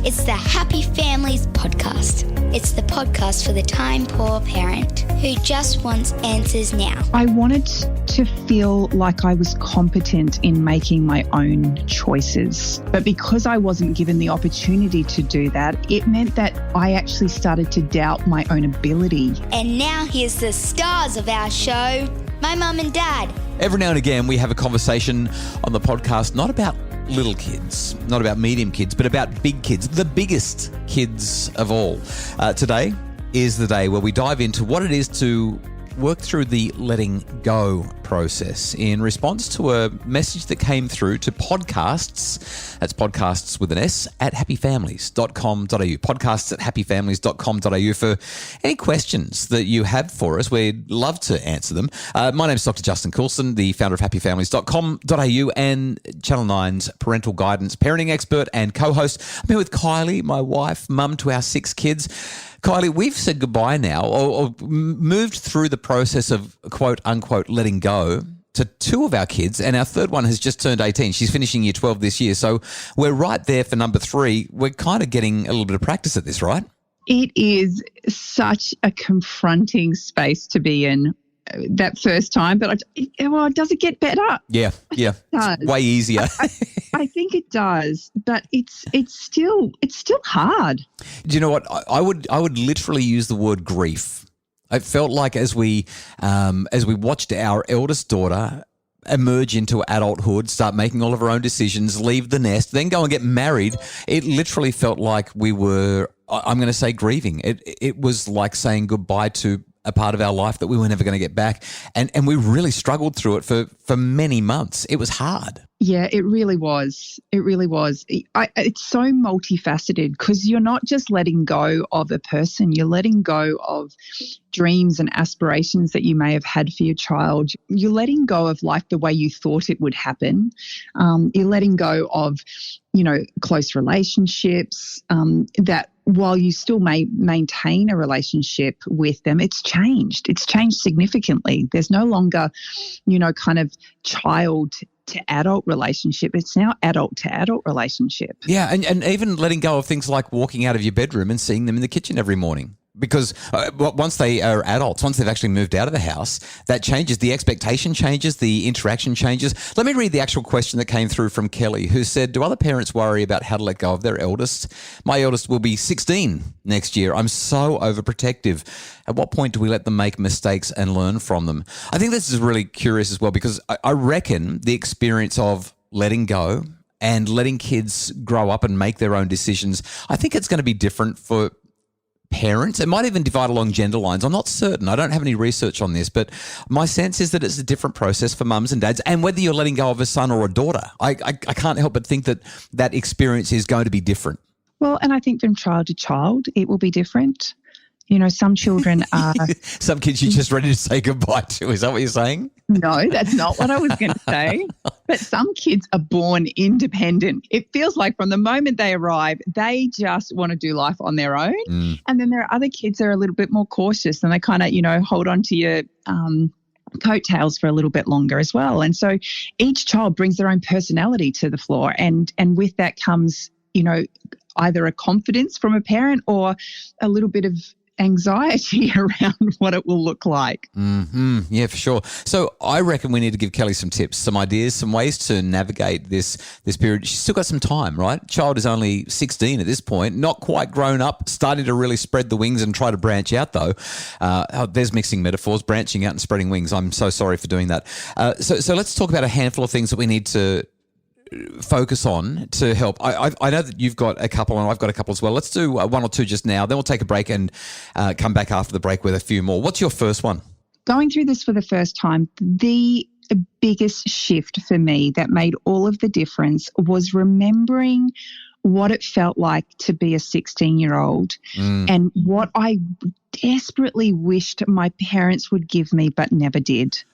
It's the Happy Families podcast. It's the podcast for the time-poor parent who just wants answers now. I wanted to feel like I was competent in making my own choices. But because I wasn't given the opportunity to do that, it meant that I actually started to doubt my own ability. And now here's the stars of our show, my mum and dad. Every now and again, we have a conversation on the podcast, not about little kids, not about medium kids, but about big kids, the biggest kids of all. Today is the day where we dive into what it is to work through the letting go process in response to a message that came through to podcasts, that's podcasts with an S, at happyfamilies.com.au, podcasts at happyfamilies.com.au for any questions that you have for us. We'd love to answer them. My name is Dr. Justin Coulson, the founder of happyfamilies.com.au and Channel 9's parental guidance parenting expert and co-host. I'm here with Kylie, my wife, mum to our 6 kids. Kylie, we've said goodbye now or moved through the process of quote unquote letting go to 2 of our kids, and our third one has just turned 18. She's finishing year 12 this year. So we're right there for number 3. We're kind of getting a little bit of practice at this, right? It is such a confronting space to be in that first time, but does it get better? Yeah. It's way easier. I think it does, but it's still hard. Do you know what? I would literally use the word grief. I felt like as we watched our eldest daughter emerge into adulthood, start making all of her own decisions, leave the nest, then go and get married, it literally felt like we were, I'm going to say, grieving. It was like saying goodbye to a part of our life that we were never going to get back. And we really struggled through it for many months. It was hard. Yeah, it really was. It really was. It's so multifaceted because you're not just letting go of a person, you're letting go of dreams and aspirations that you may have had for your child. You're letting go of life the way you thought it would happen. You're letting go of, close relationships that while you still may maintain a relationship with them, it's changed. It's changed significantly. There's no longer, kind of child to adult relationship. It's now adult to adult relationship. Yeah, and even letting go of things like walking out of your bedroom and seeing them in the kitchen every morning. Because once they are adults, once they've actually moved out of the house, that changes. The expectation changes, the interaction changes. Let me read the actual question that came through from Kelly, who said, do other parents worry about how to let go of their eldest? My eldest will be 16 next year. I'm so overprotective. At what point do we let them make mistakes and learn from them? I think this is really curious as well, because I reckon the experience of letting go and letting kids grow up and make their own decisions, I think it's going to be different for parents. It might even divide along gender lines. I'm not certain. I don't have any research on this, but my sense is that it's a different process for mums and dads. And whether you're letting go of a son or a daughter, I can't help but think that experience is going to be different. Well, and I think from child to child, it will be different. Some children are... Some kids you're just ready to say goodbye to. Is that what you're saying? No, that's not what I was going to say. But some kids are born independent. It feels like from the moment they arrive, they just want to do life on their own. And then there are other kids that are a little bit more cautious and they kind of, hold on to your coattails for a little bit longer as well. And so each child brings their own personality to the floor. And with that comes, either a confidence from a parent or a little bit of anxiety around what it will look like. Mm-hmm. Yeah, for sure. So I reckon we need to give Kelly some tips, some ideas, some ways to navigate this period. She's still got some time, right? Child is only 16 at this point, not quite grown up, starting to really spread the wings and try to branch out though. There's mixing metaphors, branching out and spreading wings. I'm so sorry for doing that. So let's talk about a handful of things that we need to focus on to help. I know that you've got a couple and I've got a couple as well. Let's do 1 or 2 just now. Then we'll take a break and come back after the break with a few more. What's your first one? Going through this for the first time, the biggest shift for me that made all of the difference was remembering what it felt like to be a 16-year-old and what I desperately wished my parents would give me but never did.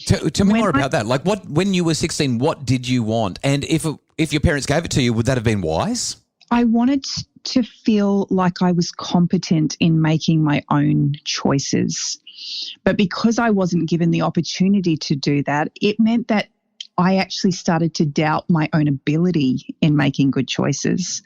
Tell me more about that. Like, when you were 16, what did you want? And if your parents gave it to you, would that have been wise? I wanted to feel like I was competent in making my own choices. But because I wasn't given the opportunity to do that, it meant that I actually started to doubt my own ability in making good choices.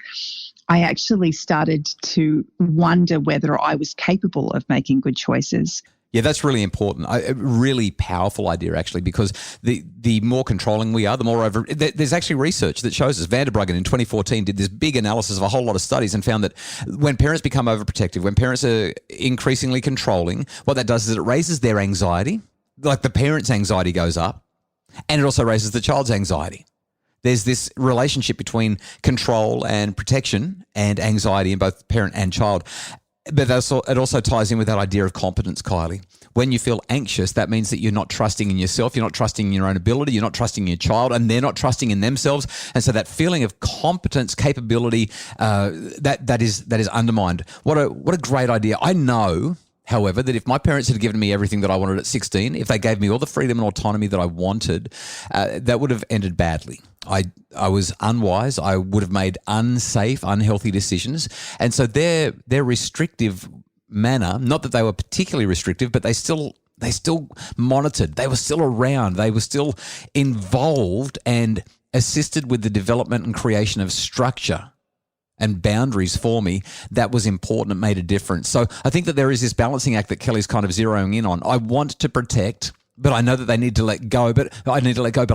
I actually started to wonder whether I was capable of making good choices. Yeah, that's really important. A really powerful idea, actually, because the more controlling we are, the more over. There's actually research that shows us. Vanderbruggen in 2014 did this big analysis of a whole lot of studies and found that when parents become overprotective, when parents are increasingly controlling, what that does is it raises their anxiety. Like the parent's anxiety goes up, and it also raises the child's anxiety. There's this relationship between control and protection and anxiety in both parent and child. But it also ties in with that idea of competence, Kylie. When you feel anxious, that means that you're not trusting in yourself, you're not trusting in your own ability, you're not trusting in your child, and they're not trusting in themselves. And so that feeling of competence, capability, that is undermined. What a great idea. I know, however, that if my parents had given me everything that I wanted at 16, if they gave me all the freedom and autonomy that I wanted, that would have ended badly. I was unwise. I would have made unsafe, unhealthy decisions. And so their restrictive manner, not that they were particularly restrictive, but they still monitored. They were still around. They were still involved and assisted with the development and creation of structure and boundaries for me. That was important. It made a difference. So I think that there is this balancing act that Kelly's kind of zeroing in on. I want to protect, but I know that they need to let go, but I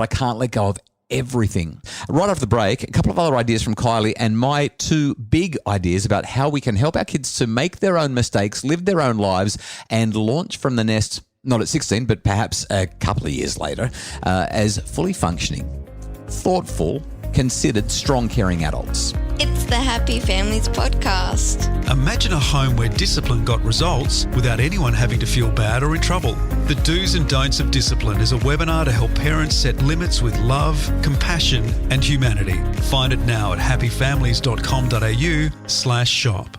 can't let go of everything. Right after the break, a couple of other ideas from Kylie and my two big ideas about how we can help our kids to make their own mistakes, live their own lives, and launch from the nest, not at 16, but perhaps a couple of years later, as fully functioning, thoughtful, considered, strong, caring adults. It's the Happy Families Podcast. Imagine a home where discipline got results without anyone having to feel bad or in trouble. The Do's and Don'ts of Discipline is a webinar to help parents set limits with love, compassion and humanity. Find it now at happyfamilies.com.au/shop.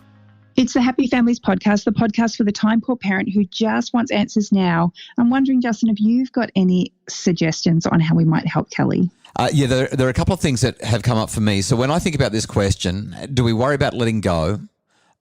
It's the Happy Families Podcast, the podcast for the time-poor parent who just wants answers now. I'm wondering, Justin, if you've got any suggestions on how we might help Kelly. There are a couple of things that have come up for me. So when I think about this question, do we worry about letting go?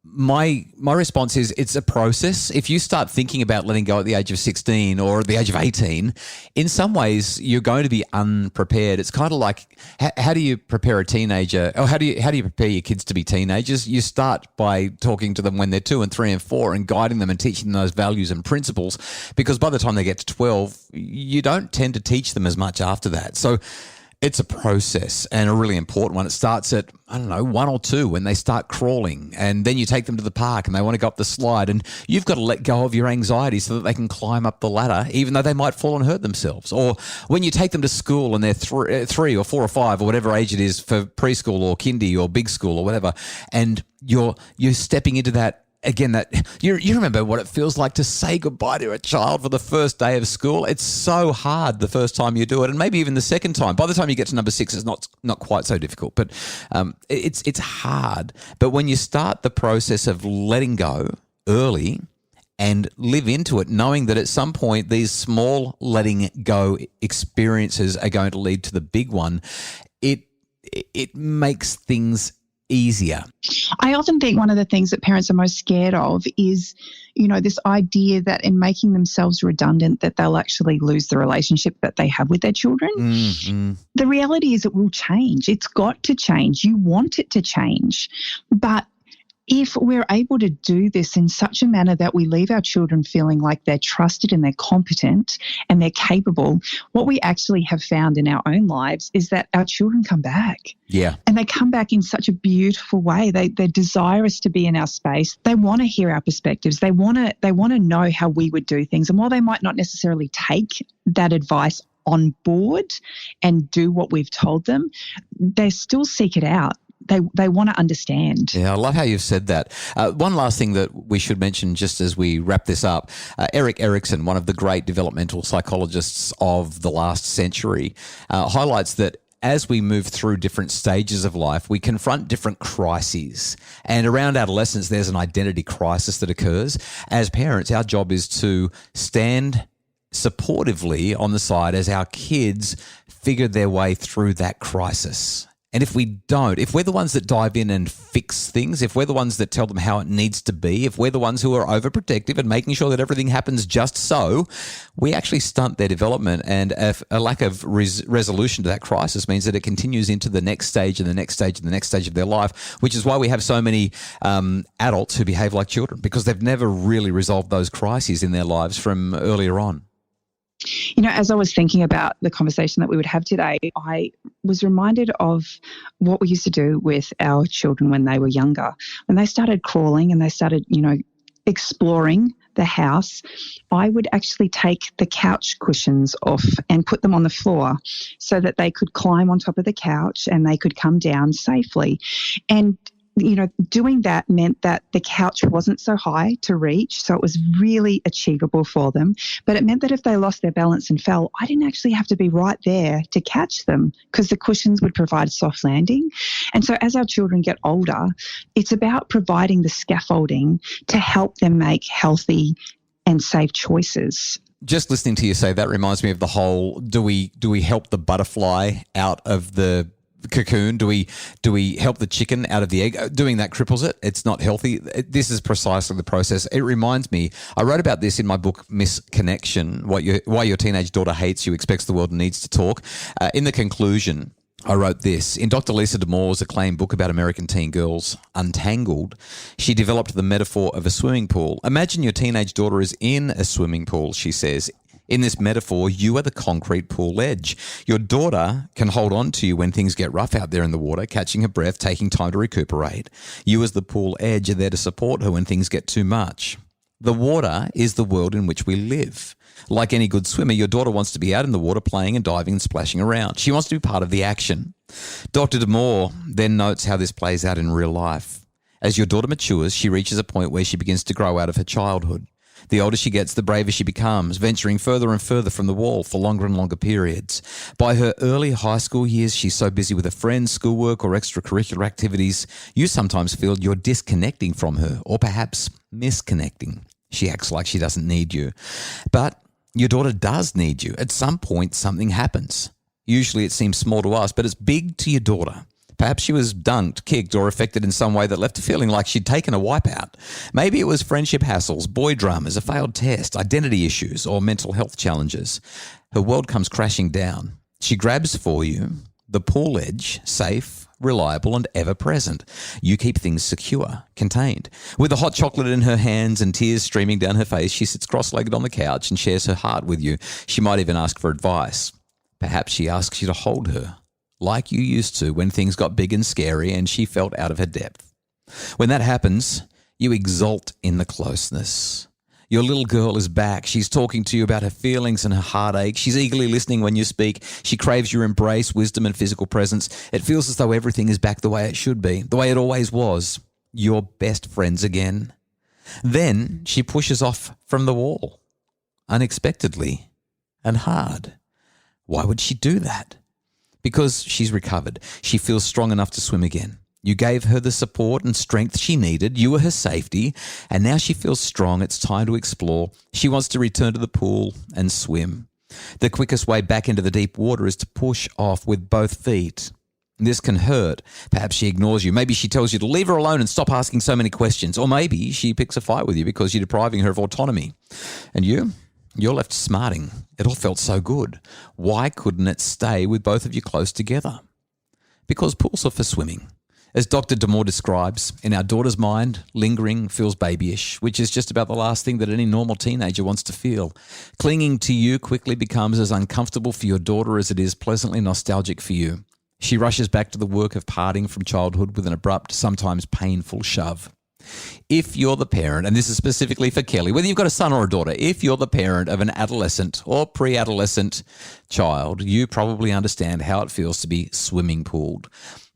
My response is it's a process. If you start thinking about letting go at the age of 16 or at the age of 18, in some ways you're going to be unprepared. It's kind of like how do you prepare a teenager, or how do you prepare your kids to be teenagers? You start by talking to them when they're 2 and 3 and 4 and guiding them and teaching them those values and principles, because by the time they get to 12, you don't tend to teach them as much after that. So it's a process, and a really important one. It starts at, 1 or 2 when they start crawling, and then you take them to the park and they want to go up the slide, and you've got to let go of your anxiety so that they can climb up the ladder, even though they might fall and hurt themselves. Or when you take them to school and they're 3 or 4 or 5 or whatever age it is for preschool or kindy or big school or whatever, and you're stepping into that. Again, that you remember what it feels like to say goodbye to a child for the first day of school. It's so hard the first time you do it, and maybe even the second time. By the time you get to number 6, it's not quite so difficult, but it's hard. But when you start the process of letting go early and live into it, knowing that at some point these small letting go experiences are going to lead to the big one, it makes things easier. I often think one of the things that parents are most scared of is, this idea that in making themselves redundant, that they'll actually lose the relationship that they have with their children. Mm-hmm. The reality is it will change. It's got to change. You want it to change. But if we're able to do this in such a manner that we leave our children feeling like they're trusted and they're competent and they're capable, what we actually have found in our own lives is that our children come back. Yeah. And they come back in such a beautiful way. They're desirous to be in our space. They want to hear our perspectives. They want to know how we would do things. And while they might not necessarily take that advice on board and do what we've told them, they still seek it out. They want to understand. Yeah, I love how you've said that. One last thing that we should mention just as we wrap this up, Erik Erikson, one of the great developmental psychologists of the last century, highlights that as we move through different stages of life, we confront different crises. And around adolescence, there's an identity crisis that occurs. As parents, our job is to stand supportively on the side as our kids figure their way through that crisis. And if we don't, if we're the ones that dive in and fix things, if we're the ones that tell them how it needs to be, if we're the ones who are overprotective and making sure that everything happens just so, we actually stunt their development. And a lack of resolution to that crisis means that it continues into the next stage and the next stage and the next stage of their life, which is why we have so many adults who behave like children, because they've never really resolved those crises in their lives from earlier on. You know, as I was thinking about the conversation that we would have today, I was reminded of what we used to do with our children when they were younger. When they started crawling and they started, exploring the house, I would actually take the couch cushions off and put them on the floor so that they could climb on top of the couch and they could come down safely. And doing that meant that the couch wasn't so high to reach, so it was really achievable for them. But it meant that if they lost their balance and fell, I didn't actually have to be right there to catch them because the cushions would provide soft landing. And so as our children get older, it's about providing the scaffolding to help them make healthy and safe choices. Just listening to you say that reminds me of the whole, do we help the butterfly out of the cocoon? Do we help the chicken out of the egg? Doing that cripples it. It's not healthy. This is precisely the process. It reminds me, I wrote about this in my book, Misconnection, Why Your Teenage Daughter Hates You, Expects the World, and Needs to Talk. In the conclusion, I wrote this. In Dr. Lisa D'Amour's acclaimed book about American teen girls, Untangled, she developed the metaphor of a swimming pool. Imagine your teenage daughter is in a swimming pool, she says. In this metaphor, you are the concrete pool edge. Your daughter can hold on to you when things get rough out there in the water, catching her breath, taking time to recuperate. You as the pool edge are there to support her when things get too much. The water is the world in which we live. Like any good swimmer, your daughter wants to be out in the water playing and diving and splashing around. She wants to be part of the action. Dr. D'Amour then notes how this plays out in real life. As your daughter matures, she reaches a point where she begins to grow out of her childhood. The older she gets, the braver she becomes, venturing further and further from the wall for longer and longer periods. By her early high school years, she's so busy with her friends, schoolwork, or extracurricular activities, you sometimes feel you're disconnecting from her, or perhaps misconnecting. She acts like she doesn't need you. But your daughter does need you. At some point, something happens. Usually it seems small to us, but it's big to your daughter. Perhaps she was dunked, kicked, or affected in some way that left her feeling like she'd taken a wipeout. Maybe it was friendship hassles, boy dramas, a failed test, identity issues, or mental health challenges. Her world comes crashing down. She grabs for you the pool edge, safe, reliable, and ever-present. You keep things secure, contained. With a hot chocolate in her hands and tears streaming down her face, she sits cross-legged on the couch and shares her heart with you. She might even ask for advice. Perhaps she asks you to hold her, like you used to when things got big and scary and she felt out of her depth. When that happens, you exult in the closeness. Your little girl is back. She's talking to you about her feelings and her heartache. She's eagerly listening when you speak. She craves your embrace, wisdom, and physical presence. It feels as though everything is back the way it should be, the way it always was. You're best friends again. Then she pushes off from the wall, unexpectedly and hard. Why would she do that? Because she's recovered. She feels strong enough to swim again. You gave her the support and strength she needed. You were her safety. And now she feels strong. It's time to explore. She wants to return to the pool and swim. The quickest way back into the deep water is to push off with both feet. This can hurt. Perhaps she ignores you. Maybe she tells you to leave her alone and stop asking so many questions. Or maybe she picks a fight with you because you're depriving her of autonomy. And you're left smarting. It all felt so good. Why couldn't it stay with both of you close together? Because pools are for swimming. As Dr. D'Amour describes, in our daughter's mind, lingering feels babyish, which is just about the last thing that any normal teenager wants to feel. Clinging to you quickly becomes as uncomfortable for your daughter as it is pleasantly nostalgic for you. She rushes back to the work of parting from childhood with an abrupt, sometimes painful shove. If you're the parent, and this is specifically for Kelly, whether you've got a son or a daughter, if you're the parent of an adolescent or pre-adolescent child, you probably understand how it feels to be swimming pooled.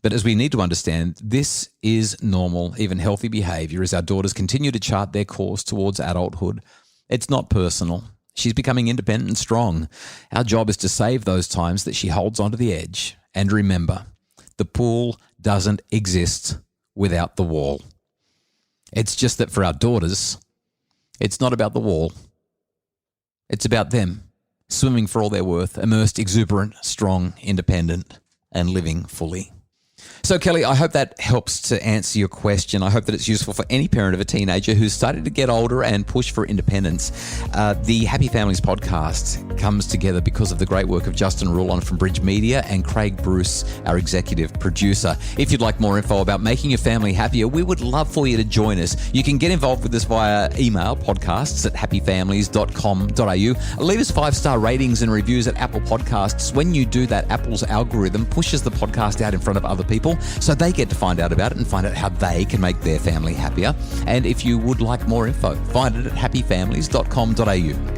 But as we need to understand, this is normal, even healthy behavior as our daughters continue to chart their course towards adulthood. It's not personal. She's becoming independent and strong. Our job is to save those times that she holds onto the edge. And remember, the pool doesn't exist without the wall. It's just that for our daughters, it's not about the wall. It's about them swimming for all they're worth, immersed, exuberant, strong, independent, and living fully. So, Kelly, I hope that helps to answer your question. I hope that it's useful for any parent of a teenager who's starting to get older and push for independence. The Happy Families podcast comes together because of the great work of Justin Rulon from Bridge Media and Craig Bruce, our executive producer. If you'd like more info about making your family happier, we would love for you to join us. You can get involved with us via email, podcasts@happyfamilies.com.au. Leave us 5-star ratings and reviews at Apple Podcasts. When you do that, Apple's algorithm pushes the podcast out in front of other people, so they get to find out about it and find out how they can make their family happier. And if you would like more info, find it at happyfamilies.com.au.